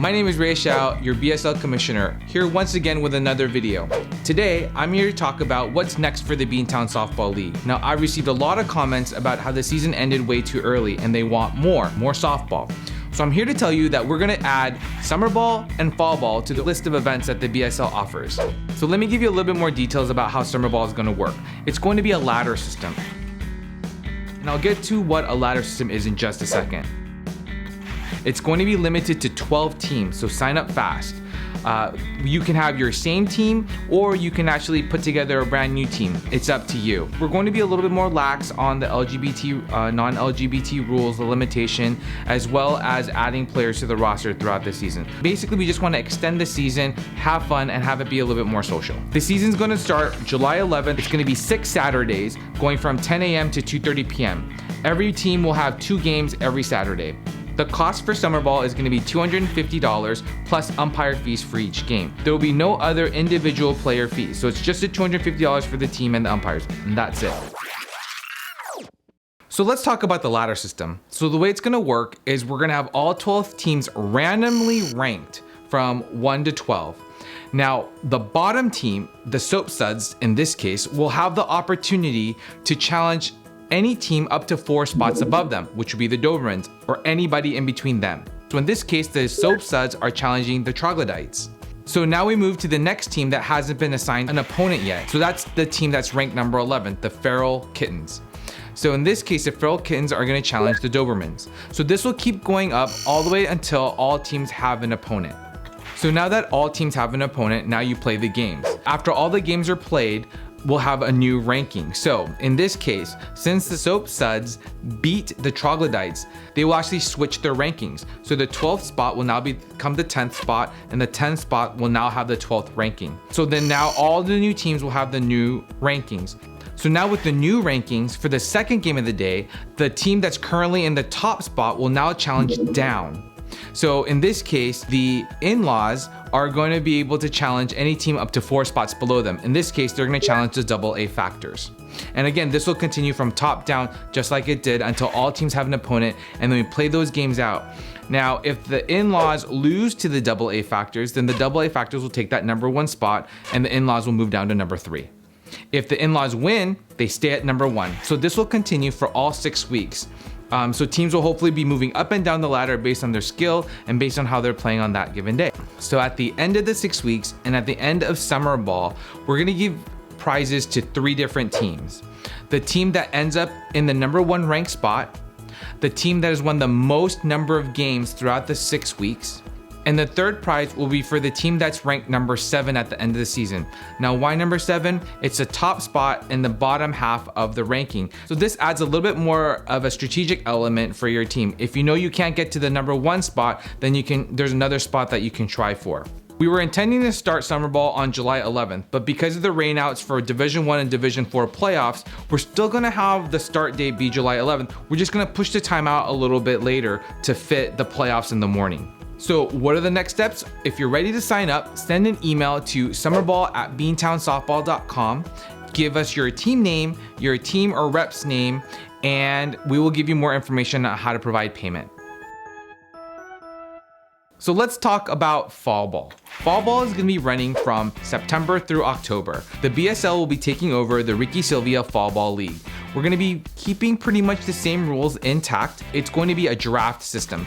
My name is Ray Xiao, your BSL commissioner, here once again with another video. Today, I'm here to talk about what's next for the Beantown Softball League. Now, I received a lot of comments about how the season ended way too early and they want more softball. So I'm here to tell you that we're gonna add summer ball and fall ball to the list of events that the BSL offers. So let me give you a little bit more details about how summer ball is gonna work. It's going to be a ladder system. And I'll get to what a ladder system is in just a second. It's going to be limited to 12 teams, so sign up fast. You can have your same team, or you can actually put together a brand new team. It's up to you. We're going to be a little bit more lax on the LGBT, non-LGBT rules, the limitation, as well as adding players to the roster throughout the season. Basically, we just want to extend the season, have fun, and have it be a little bit more social. The season's going to start July 11th. It's going to be 6 Saturdays, going from 10 a.m. to 2:30 p.m. Every team will have 2 games every Saturday. The cost for summer ball is going to be $250 plus umpire fees for each game. There will be no other individual player fees, so it's just at $250 for the team and the umpires, and that's it. So let's talk about the ladder system. So the way it's going to work is we're going to have all 12 teams randomly ranked from 1 to 12. Now, the bottom team, the Soap Suds in this case, will have the opportunity to challenge any team up to 4 spots above them, which would be the Dobermans, or anybody in between them. So in this case, the Soap Suds are challenging the Troglodytes. So now we move to the next team that hasn't been assigned an opponent yet. So that's the team that's ranked number 11, the Feral Kittens. So in this case, the Feral Kittens are gonna challenge the Dobermans. So this will keep going up all the way until all teams have an opponent. So now that all teams have an opponent, now you play the games. After all the games are played, we'll have a new ranking. So in this case, since the Soap Suds beat the Troglodytes, they will actually switch their rankings. So the 12th spot will now become the 10th spot, and the 10th spot will now have the 12th ranking. So then now all the new teams will have the new rankings. So now with the new rankings, for the second game of the day, the team that's currently in the top spot will now challenge down. So in this case, the in-laws are going to be able to challenge any team up to 4 spots below them. In this case, they're going to challenge the AA factors. And again, this will continue from top down, just like it did, until all teams have an opponent, and then we play those games out. Now, if the in-laws lose to the AA factors, then the AA factors will take that number 1 spot, and the in-laws will move down to number 3. If the in-laws win, they stay at number 1. So this will continue for all 6 weeks. So teams will hopefully be moving up and down the ladder based on their skill and based on how they're playing on that given day. So at the end of the 6 weeks and at the end of summer ball, we're gonna give prizes to 3 different teams. The team that ends up in the number 1 ranked spot, the team that has won the most number of games throughout the 6 weeks, and the third prize will be for the team that's ranked number 7 at the end of the season. Now, why number 7? It's the top spot in the bottom half of the ranking. So this adds a little bit more of a strategic element for your team. If you know you can't get to the number 1 spot, then there's another spot that you can try for. We were intending to start summer ball on July 11th, but because of the rainouts for Division 1 and Division 4 playoffs, we're still gonna have the start date be July 11th. We're just gonna push the time out a little bit later to fit the playoffs in the morning. So what are the next steps? If you're ready to sign up, send an email to summerball@beantownsoftball.com. Give us your team name, your team or rep's name, and we will give you more information on how to provide payment. So let's talk about fall ball. Fall ball is gonna be running from September through October. The BSL will be taking over the Ricky Sylvia Fall Ball League. We're gonna be keeping pretty much the same rules intact. It's going to be a draft system.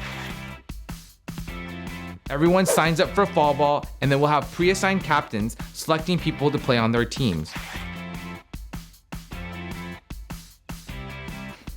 Everyone signs up for fall ball, and then we'll have pre-assigned captains selecting people to play on their teams.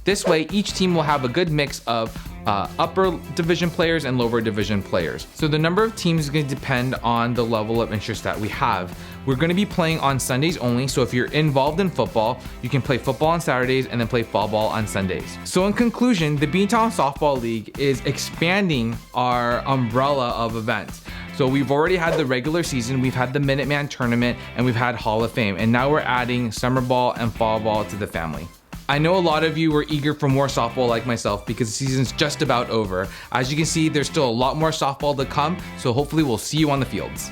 This way, each team will have a good mix of upper division players and lower division players. So the number of teams is going to depend on the level of interest that we have. We're going to be playing on Sundays only, so if you're involved in football, you can play football on Saturdays and then play fall ball on Sundays. So in conclusion, the Beantown Softball League is expanding our umbrella of events. So we've already had the regular season, we've had the Minuteman tournament, and we've had Hall of Fame, and now we're adding summer ball and fall ball to the family. I know a lot of you were eager for more softball like myself because the season's just about over. As you can see, there's still a lot more softball to come, so hopefully we'll see you on the fields.